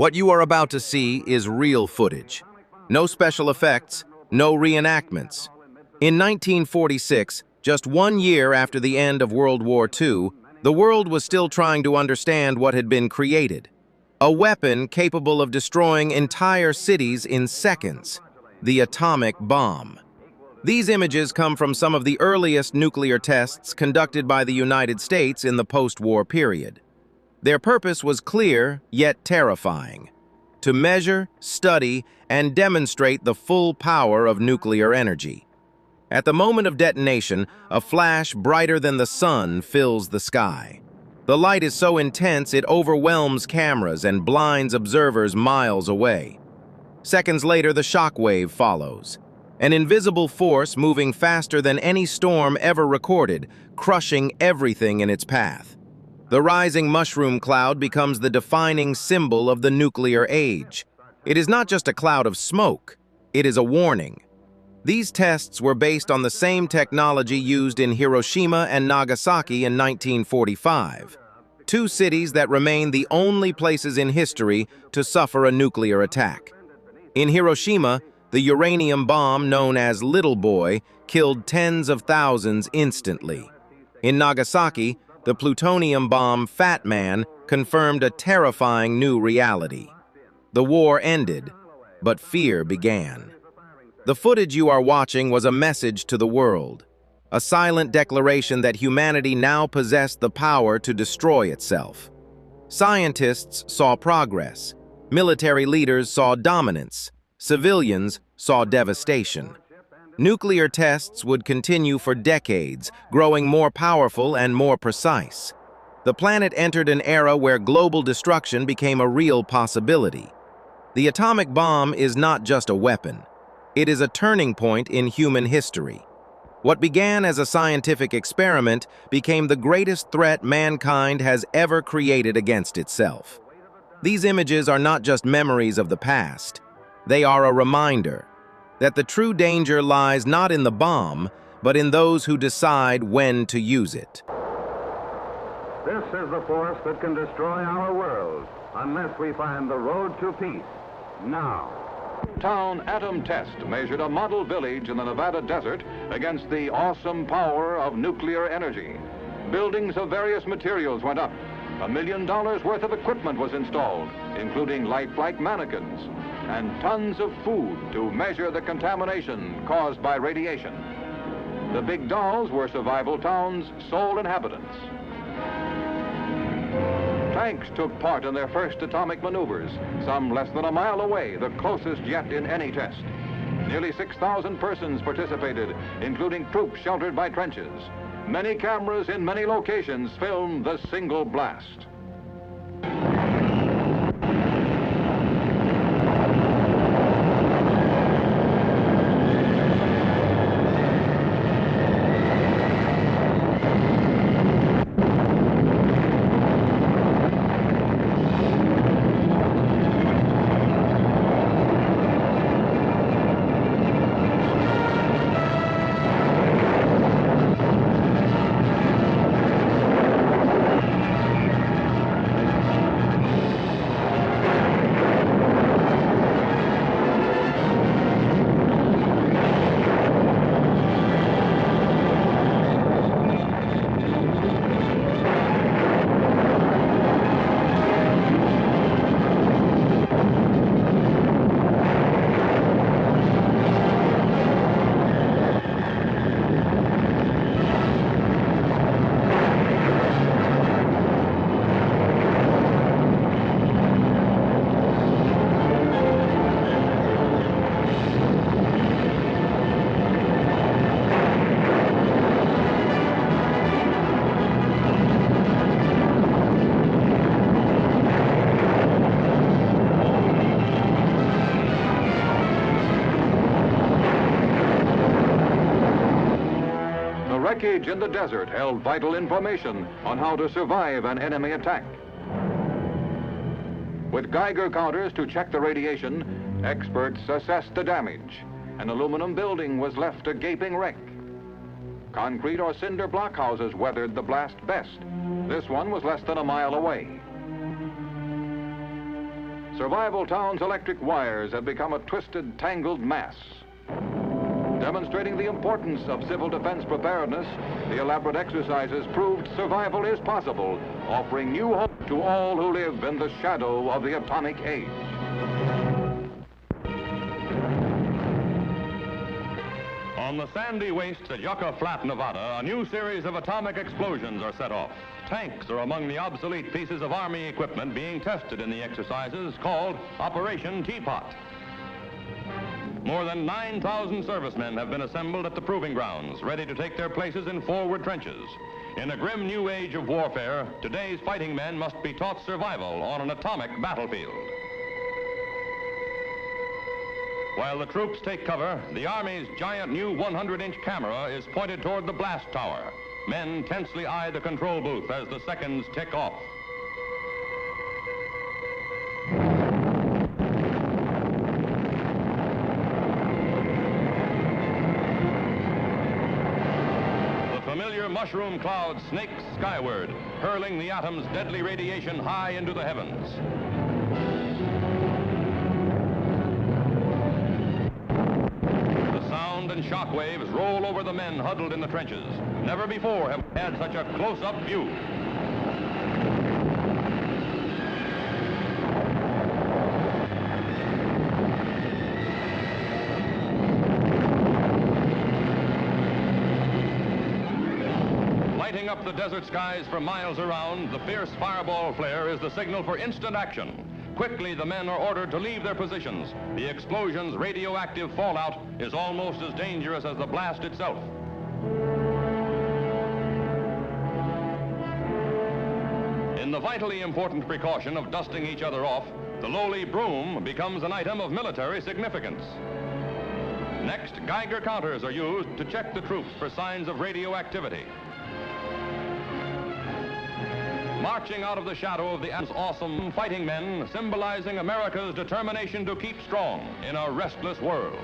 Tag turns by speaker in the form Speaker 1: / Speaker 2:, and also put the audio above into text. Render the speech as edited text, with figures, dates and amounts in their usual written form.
Speaker 1: What you are about to see is real footage. No special effects, no reenactments. In 1946, just 1 year after the end of World War II, the world was still trying to understand what had been created. A weapon capable of destroying entire cities in seconds, the atomic bomb. These images come from some of the earliest nuclear tests conducted by the United States in the post-war period. Their purpose was clear, yet terrifying: to measure, study, and demonstrate the full power of nuclear energy. At the moment of detonation, a flash brighter than the sun fills the sky. The light is so intense it overwhelms cameras and blinds observers miles away. Seconds later, the shock wave follows. An invisible force moving faster than any storm ever recorded, crushing everything in its path. The rising mushroom cloud becomes the defining symbol of the nuclear age. It is not just a cloud of smoke, it is a warning. These tests were based on the same technology used in Hiroshima and Nagasaki in 1945, two cities that remain the only places in history to suffer a nuclear attack. In Hiroshima, the uranium bomb known as Little Boy killed tens of thousands instantly. In Nagasaki, the plutonium bomb Fat Man confirmed a terrifying new reality. The war ended, but fear began. The footage you are watching was a message to the world, a silent declaration that humanity now possessed the power to destroy itself. Scientists saw progress, military leaders saw dominance, civilians saw devastation. Nuclear tests would continue for decades, growing more powerful and more precise. The planet entered an era where global destruction became a real possibility. The atomic bomb is not just a weapon. It is a turning point in human history. What began as a scientific experiment became the greatest threat mankind has ever created against itself. These images are not just memories of the past. They are a reminder that the true danger lies not in the bomb, but in those who decide when to use it.
Speaker 2: This is the force that can destroy our world, unless we find the road to peace, now.
Speaker 3: Town atom test measured a model village in the Nevada desert against the awesome power of nuclear energy. Buildings of various materials went up. $1 million worth of equipment was installed, including lifelike mannequins, and tons of food to measure the contamination caused by radiation. The big dolls were Survival Town's sole inhabitants. Tanks took part in their first atomic maneuvers, some less than a mile away, the closest yet in any test. Nearly 6,000 persons participated, including troops sheltered by trenches. Many cameras in many locations filmed the single blast. Wreckage in the desert held vital information on how to survive an enemy attack. With Geiger counters to check the radiation, experts assessed the damage. An aluminum building was left a gaping wreck. Concrete or cinder block houses weathered the blast best. This one was less than a mile away. Survival Town's electric wires have become a twisted, tangled mass. Demonstrating the importance of civil defense preparedness, the elaborate exercises proved survival is possible, offering new hope to all who live in the shadow of the atomic age. On the sandy wastes at Yucca Flat, Nevada, a new series of atomic explosions are set off. Tanks are among the obsolete pieces of Army equipment being tested in the exercises called Operation Teapot. More than 9,000 servicemen have been assembled at the proving grounds, ready to take their places in forward trenches. In a grim new age of warfare, today's fighting men must be taught survival on an atomic battlefield. While the troops take cover, the Army's giant new 100-inch camera is pointed toward the blast tower. Men tensely eye the control booth as the seconds tick off. The familiar mushroom cloud snakes skyward, hurling the atom's deadly radiation high into the heavens. And shock waves roll over the men huddled in the trenches. Never before have we had such a close-up view. Lighting up the desert skies for miles around, the fierce fireball flare is the signal for instant action. Quickly, the men are ordered to leave their positions. The explosion's radioactive fallout is almost as dangerous as the blast itself. In the vitally important precaution of dusting each other off, the lowly broom becomes an item of military significance. Next, Geiger counters are used to check the troops for signs of radioactivity. Marching out of the shadow of the awesome fighting men, symbolizing America's determination to keep strong in a restless world.